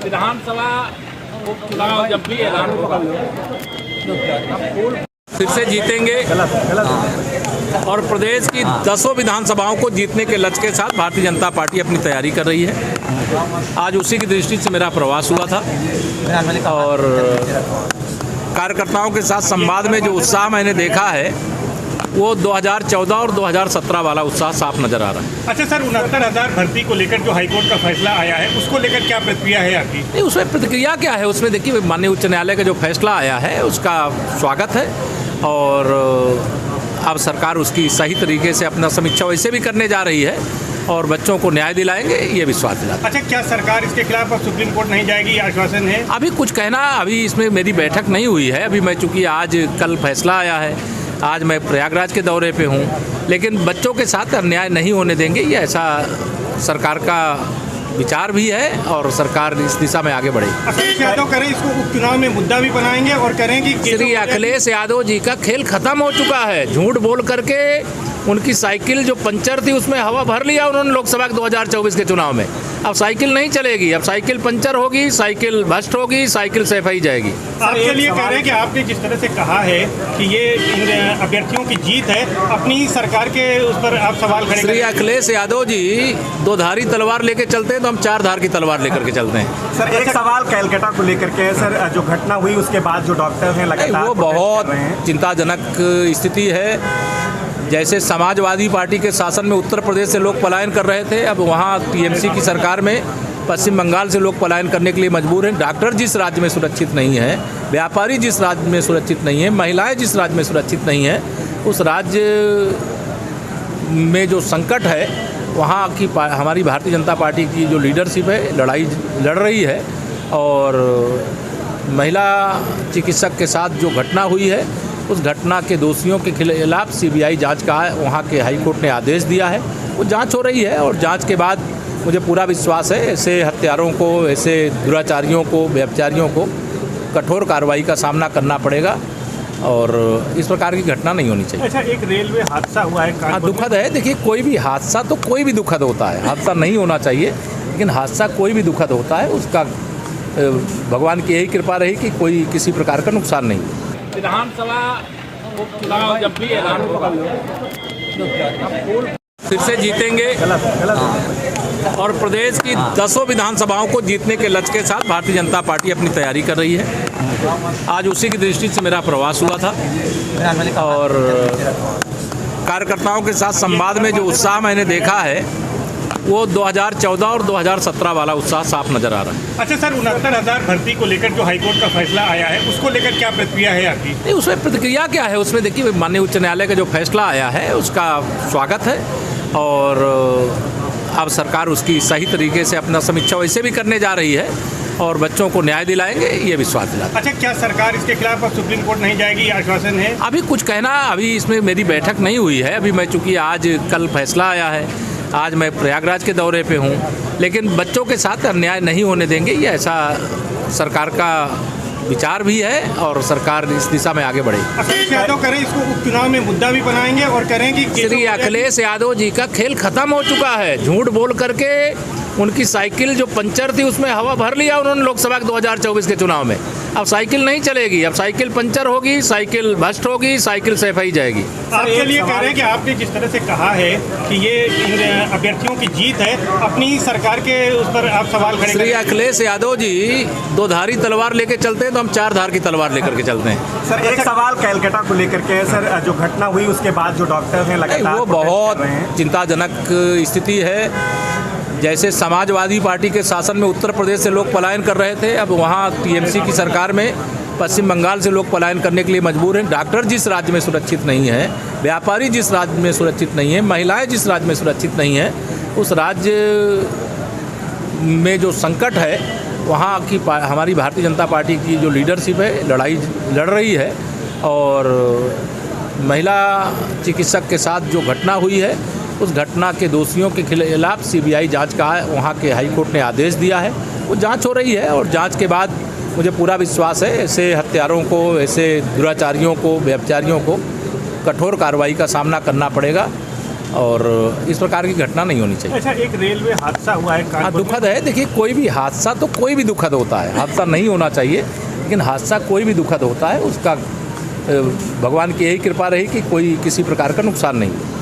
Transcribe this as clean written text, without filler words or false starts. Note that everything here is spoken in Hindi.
विधानसभा उपचुनाव जब भी ऐलान होगा फिर से जीतेंगे और प्रदेश की 10 विधानसभाओं को जीतने के लक्ष्य के साथ भारतीय जनता पार्टी अपनी तैयारी कर रही है। आज उसी की दृष्टि से मेरा प्रवास हुआ था और कार्यकर्ताओं के साथ संवाद में जो उत्साह मैंने देखा है वो 2014 और 2017 वाला उत्साह साफ नजर आ रहा है। अच्छा सर, 69,000 भर्ती को लेकर जो हाईकोर्ट का फैसला आया है उसको लेकर क्या प्रतिक्रिया है आपकी? नहीं, उसमें प्रतिक्रिया क्या है, उसमें देखिए माननीय उच्च न्यायालय का जो फैसला आया है उसका स्वागत है और अब सरकार उसकी सही तरीके से अपना समीक्षा वैसे भी करने जा रही है और बच्चों को न्याय दिलाएंगे, ये विश्वास दिलाता है। अच्छा, क्या सरकार इसके खिलाफ अब सुप्रीम कोर्ट नहीं जाएगी, आश्वासन है? अभी कुछ कहना, अभी इसमें मेरी बैठक नहीं हुई है। अभी मैं चूँकि आज कल फैसला आया है, आज मैं प्रयागराज के दौरे पे हूँ, लेकिन बच्चों के साथ अन्याय नहीं होने देंगे, ये ऐसा सरकार का विचार भी है और सरकार इस दिशा में आगे बढ़ेगी। अखिलेश यादव करें इसको उपचुनाव में मुद्दा भी बनाएंगे और करें कि श्री अखिलेश यादव जी का खेल खत्म हो चुका है। झूठ बोल करके उनकी साइकिल जो पंचर थी उसमें हवा भर लिया उन्होंने लोकसभा के 2024 के चुनाव में। अब साइकिल नहीं चलेगी, अब साइकिल पंचर होगी, साइकिल भ्रष्ट होगी, साइकिल सफाई जाएगी। आपके लिए कह रहे हैं कि आपने जिस तरह से कहा है कि ये इन अभ्यर्थियों की जीत है, अपनी सरकार के उस पर आप सवाल खड़े श्री अखिलेश यादव जी दो धारी तलवार लेके चलते हैं तो हम चार धार की तलवार लेकर के चलते हैं। सर, एक सवाल कैलकाटा को लेकर के सर, जो घटना हुई उसके बाद जो डॉक्टर हैं लगातार वो बहुत चिंताजनक स्थिति है। जैसे समाजवादी पार्टी के शासन में उत्तर प्रदेश से लोग पलायन कर रहे थे, अब वहाँ टीएमसी की सरकार में पश्चिम बंगाल से लोग पलायन करने के लिए मजबूर हैं। डॉक्टर जिस राज्य में सुरक्षित नहीं है, व्यापारी जिस राज्य में सुरक्षित नहीं है, महिलाएं जिस राज्य में सुरक्षित नहीं है, उस राज्य में जो संकट है वहाँ की हमारी भारतीय जनता पार्टी की जो लीडरशिप है लड़ाई लड़ रही है और महिला चिकित्सक के साथ जो घटना हुई है उस घटना के दोषियों के खिलाफ सीबीआई जांच का वहाँ के हाई कोर्ट ने आदेश दिया है। वो जांच हो रही है और जांच के बाद मुझे पूरा विश्वास है ऐसे हत्यारों को, ऐसे दुराचारियों को, व्यभिचारियों को कठोर कार्रवाई का सामना करना पड़ेगा और इस प्रकार की घटना नहीं होनी चाहिए। अच्छा, एक रेलवे हादसा हुआ है, हाँ दुखद है। देखिए कोई भी हादसा तो कोई भी दुखद होता है, हादसा नहीं होना चाहिए, लेकिन हादसा कोई भी दुखद होता है, उसका भगवान की यही कृपा रही कि कोई किसी प्रकार का नुकसान नहीं। विधानसभा उपचुनाव जब भी ऐलान होगा फिर से जीतेंगे और प्रदेश की 10 विधानसभाओं को जीतने के लक्ष्य के साथ भारतीय जनता पार्टी अपनी तैयारी कर रही है। आज उसी की दृष्टि से मेरा प्रवास हुआ था और कार्यकर्ताओं के साथ संवाद में जो उत्साह मैंने देखा है वो 2014 और 2017 वाला उत्साह साफ नजर आ रहा है। अच्छा सर, 69,000 भर्ती को लेकर जो हाईकोर्ट का फैसला आया है उसको लेकर क्या प्रतिक्रिया है आपकी? नहीं, उसमें प्रतिक्रिया क्या है, उसमें देखिए माननीय उच्च न्यायालय का जो फैसला आया है उसका स्वागत है और अब सरकार उसकी सही तरीके से अपना समीक्षा वैसे भी करने जा रही है और बच्चों को न्याय दिलाएंगे, ये विश्वास दिलाता है। अच्छा, क्या सरकार इसके खिलाफ अब सुप्रीम कोर्ट नहीं जाएगी, आश्वासन है? अभी कुछ कहना, अभी इसमें मेरी बैठक नहीं हुई है। अभी मैं चूँकि आज कल फैसला आया है, आज मैं प्रयागराज के दौरे पे हूँ, लेकिन बच्चों के साथ अन्याय नहीं होने देंगे, ये ऐसा सरकार का विचार भी है और सरकार इस दिशा में आगे बढ़ेगी। अखिलेश यादव करें इसको उपचुनाव में मुद्दा भी बनाएंगे और करें कि श्री अखिलेश यादव जी का खेल खत्म हो चुका है। झूठ बोल करके उनकी साइकिल जो पंचर थी उसमें हवा भर लिया उन्होंने लोकसभा के 2024 के चुनाव में। अब साइकिल नहीं चलेगी, अब साइकिल पंचर होगी, साइकिल भ्रष्ट होगी, साइकिल सफाई जाएगी। आपके लिए कह रहे हैं कि आपने जिस तरह से कहा है कि ये इन अभ्यर्थियों की जीत है, अपनी सरकार के उस पर आप सवाल खड़े श्री अखिलेश यादव जी दो धारी तलवार लेके चलते हैं तो हम चार धार की तलवार लेकर के चलते हैं। सर, एक सवाल कैलकाटा को लेकर के सर, जो घटना हुई उसके बाद जो डॉक्टर हैं लगातार वो बहुत चिंताजनक स्थिति है। जैसे समाजवादी पार्टी के शासन में उत्तर प्रदेश से लोग पलायन कर रहे थे, अब वहाँ टीएमसी की सरकार में पश्चिम बंगाल से लोग पलायन करने के लिए मजबूर हैं। डॉक्टर जिस राज्य में सुरक्षित नहीं है, व्यापारी जिस राज्य में सुरक्षित नहीं है, महिलाएं जिस राज्य में सुरक्षित नहीं है, उस राज्य में जो संकट है वहाँ की हमारी भारतीय जनता पार्टी की जो लीडरशिप है लड़ाई लड़ रही है और महिला चिकित्सक के साथ जो घटना हुई है उस घटना के दोषियों के खिलाफ सीबीआई जांच का वहाँ के हाई कोर्ट ने आदेश दिया है। वो जांच हो रही है और जांच के बाद मुझे पूरा विश्वास है ऐसे हत्यारों को, ऐसे दुराचारियों को, व्यभिचारियों को कठोर कार्रवाई का सामना करना पड़ेगा और इस प्रकार की घटना नहीं होनी चाहिए। अच्छा, एक रेलवे हादसा हुआ है हाँ, कानपुर में। दुखद है। देखिए, कोई भी हादसा तो कोई भी दुखद होता है, हादसा नहीं होना चाहिए, लेकिन हादसा कोई भी दुखद होता है। उसका भगवान की यही कृपा रही कि कोई किसी प्रकार का नुकसान नहीं हो।